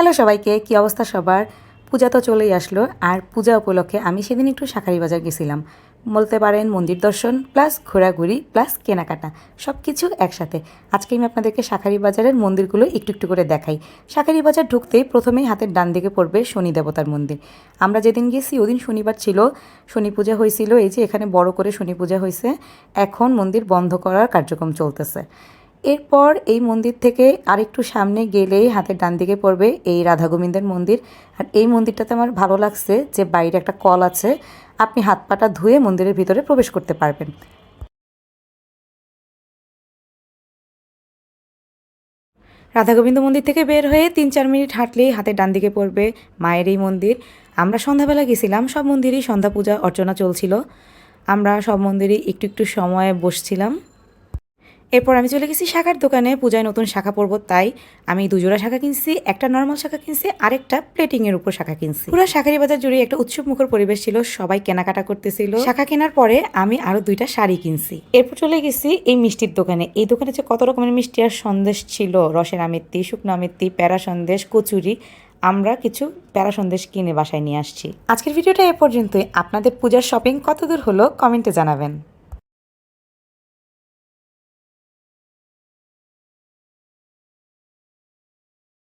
Hello সবাইকে, কি অবস্থা সবার? পূজা তো চলেই আসলো, আর পূজা উপলক্ষে আমি সেদিন একটু শাঁখারি বাজার গেছিলাম। বলতে পারেন মন্দির দর্শন প্লাস ঘোরাঘুরি প্লাস কেনাকাটা সব কিছু একসাথে। আজকে আমি আপনাদেরকে শাঁখারি বাজারের মন্দিরগুলো একটু একটু করে দেখাই। শাঁখারি বাজার ঢুকতেই প্রথমেই হাতের ডান দিকে পড়বে শনি দেবতার মন্দির। আমরা যেদিন গেছি ওদিন শনিবার ছিল, শনি পূজা হয়েছিল। এই যে এখানে বড় করে শনি পূজা হয়েছে, এখন মন্দির বন্ধ করার কার্যক্রম চলতেছে। এরপর এই মন্দির থেকে আরেকটু সামনে গেলেই হাতের ডান দিকে পড়বে এই রাধা গোবিন্দের মন্দির। আর এই মন্দিরটাতে আমার ভালো লাগছে যে বাইরে একটা কল আছে, আপনি হাত পাটা ধুয়ে মন্দিরের ভিতরে প্রবেশ করতে পারবেন। রাধা গোবিন্দ মন্দির থেকে বের হয়ে 3-4 মিনিট হাঁটলেই হাতের ডান দিকে পড়বে মায়ের এই মন্দির। আমরা সন্ধ্যাবেলা গেছিলাম, সব মন্দিরেই সন্ধ্যা পূজা অর্চনা চলছিল। আমরা সব মন্দিরেই একটু একটু সময় বসছিলাম। এরপর আমি চলে গেছি শাখার দোকানে, পূজায় নতুন শাখা পরবো তাই আমি 2 জোড়া শাখা কিনছি, একটা নর্মাল শাখা কিনছি, আরেকটা প্লেটিংয়ের উপর শাখা কিনছি। পুরো শাঁখারি বাজার জুড়ে একটা উৎসব মুখর পরিবেশ ছিল, সবাই কেনাকাটা করতেছিল। শাখা কেনার পরে আমি আরো 2টা শাড়ি কিনছি। এরপর চলে গেছি এই মিষ্টির দোকানে। এই দোকানে যে কত রকমের মিষ্টি আর সন্দেশ ছিল, রসের আমিত্তি, শুকনো আমিত্তি, প্যারা সন্দেশ, কচুরি। আমরা কিছু প্যারা সন্দেশ কিনে বাসায় নিয়ে আসছি। আজকের ভিডিওটা এ পর্যন্তই। আপনাদের পূজার শপিং কতদূর হলো কমেন্টে জানাবেন।